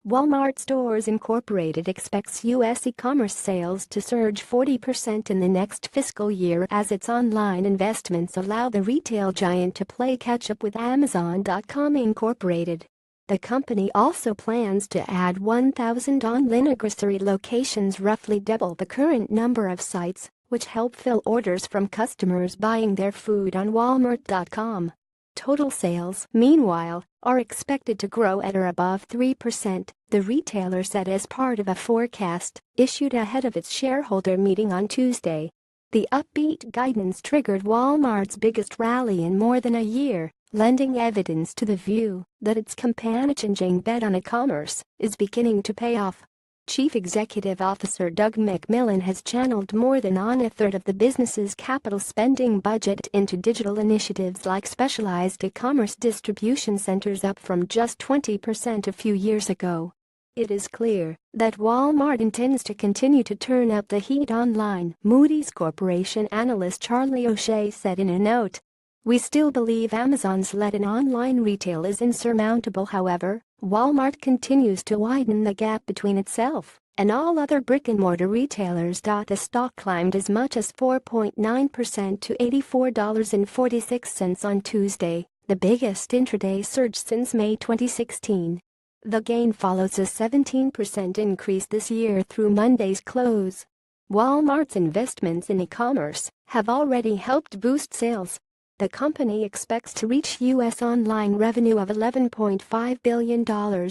Wal-mart Stores Incorporated expects U.S. e-commerce sales to surge 40% in the next fiscal year as its online investments allow the retail giant to play catch-up with Amazon.com Incorporated. The company also plans to add 1,000 online grocery locations, roughly double the current number of sites, which help fill orders from customers buying their food on Walmart.com. Total sales, meanwhile, are expected to grow at or above 3%, the retailer said as part of a forecast issued ahead of its shareholder meeting on Tuesday. The upbeat guidance triggered Walmart's biggest rally in more than a year, lending evidence to the view that its campaign bet on e-commerce is beginning to pay off. Chief Executive Officer Doug McMillon has channeled more than a third of the business's capital spending budget into digital initiatives like specialized e-commerce distribution centers, up from just 20% a few years ago. It is clear that Walmart intends to continue to turn up the heat online, Moody's Corporation analyst Charlie O'Shea said in a note. We still believe Amazon's lead in online retail is insurmountable. However, Walmart continues to widen the gap between itself and all other brick-and-mortar retailers. The stock climbed as much as 4.9% to $84.46 on Tuesday, the biggest intraday surge since May 2016. The gain follows a 17% increase this year through Monday's close. Walmart's investments in e-commerce have already helped boost sales. The company expects to reach U.S. online revenue of $11.5 billion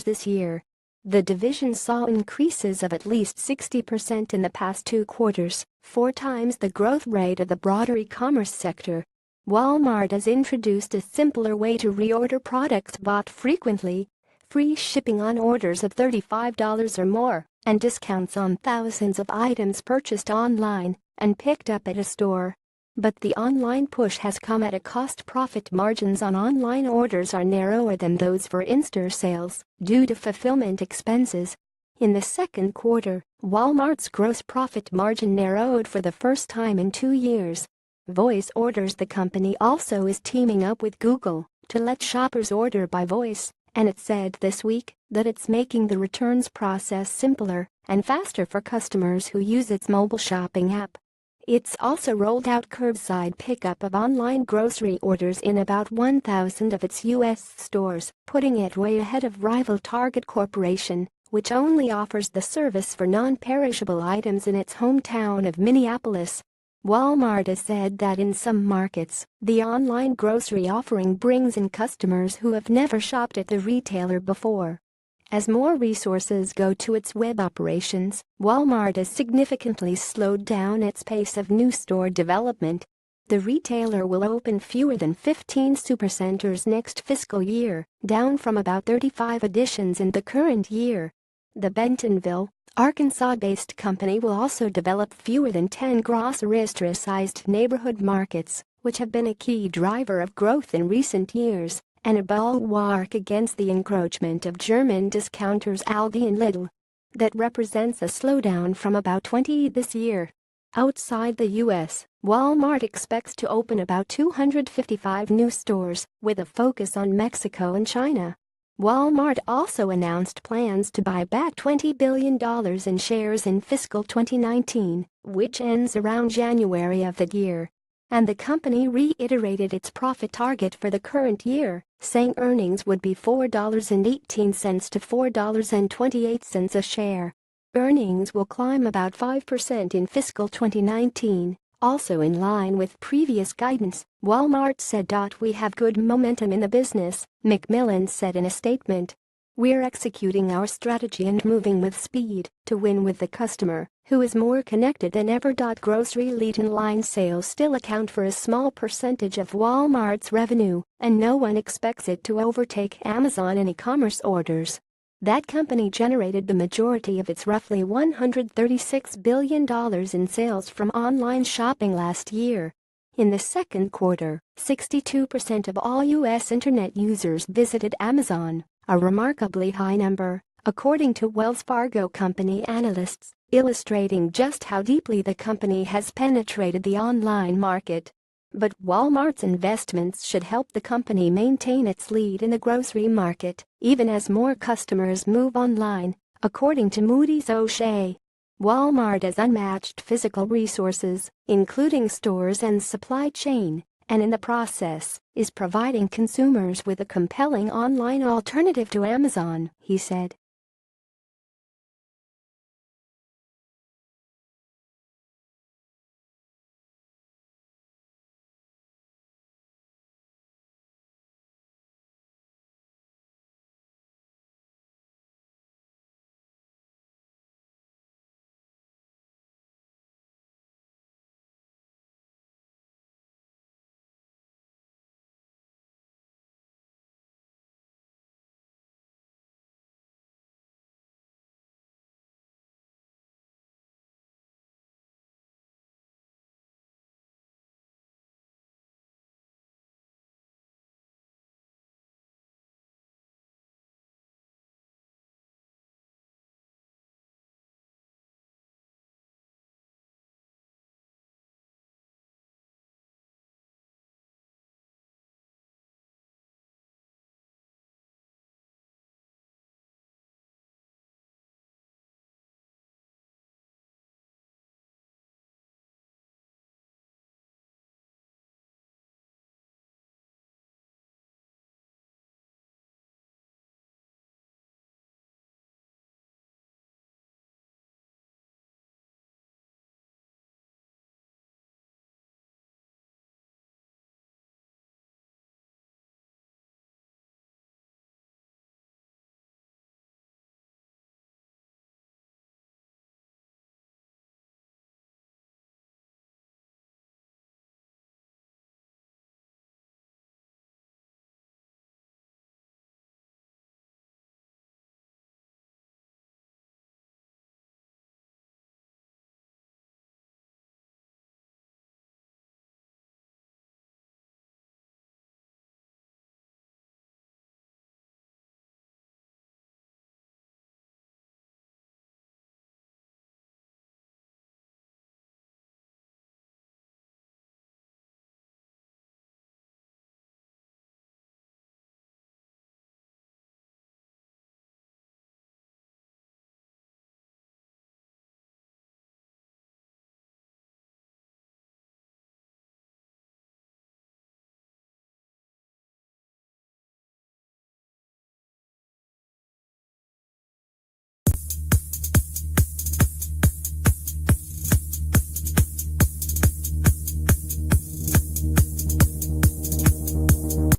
this year. The division saw increases of at least 60% in the past 2 quarters, 4 times the growth rate of the broader e-commerce sector. Walmart has introduced a simpler way to reorder products bought frequently, free shipping on orders of $35 or more, and discounts on thousands of items purchased online and picked up at a store. But the online push has come at a cost. Profit margins on online orders are narrower than those for in-store sales due to fulfillment expenses. In the second quarter, Walmart's gross profit margin narrowed for the first time in 2 years. Voice orders. The company also is teaming up with Google to let shoppers order by voice, and it said this week that it's making the returns process simpler and faster for customers who use its mobile shopping app. It's also rolled out curbside pickup of online grocery orders in about 1,000 of its U.S. stores, putting it way ahead of rival Target Corporation, which only offers the service for non-perishable items in its hometown of Minneapolis. Walmart has said that in some markets, the online grocery offering brings in customers who have never shopped at the retailer before. As more resources go to its web operations, Walmart has significantly slowed down its pace of new store development. The retailer will open fewer than 15 supercenters next fiscal year, down from about 35 additions in the current year. The Bentonville, Arkansas-based company will also develop fewer than 10 grocery-sized neighborhood markets, which have been a key driver of growth in recent years and a bulwark against the encroachment of German discounters Aldi and Lidl. That represents a slowdown from about 20 this year. Outside the U.S., Walmart expects to open about 255 new stores, with a focus on Mexico and China. Walmart also announced plans to buy back $20 billion in shares in fiscal 2019, which ends around January of that year. And the company reiterated its profit target for the current year, saying earnings would be $4.18 to $4.28 a share. Earnings will climb about 5% in fiscal 2019, also in line with previous guidance, Walmart said. We have good momentum in the business, McMillon said in a statement. We're executing our strategy and moving with speed to win with the customer, who is more connected than ever. Grocery lead-in-line sales still account for a small percentage of Walmart's revenue, and no one expects it to overtake Amazon in e-commerce orders. That company generated the majority of its roughly $136 billion in sales from online shopping last year. In the second quarter, 62% of all U.S. internet users visited Amazon, a remarkably high number, according to Wells Fargo company analysts, illustrating just how deeply the company has penetrated the online market. But Walmart's investments should help the company maintain its lead in the grocery market, even as more customers move online, according to Moody's O'Shea. Walmart has unmatched physical resources, including stores and supply chain, and in the process, is providing consumers with a compelling online alternative to Amazon, he said.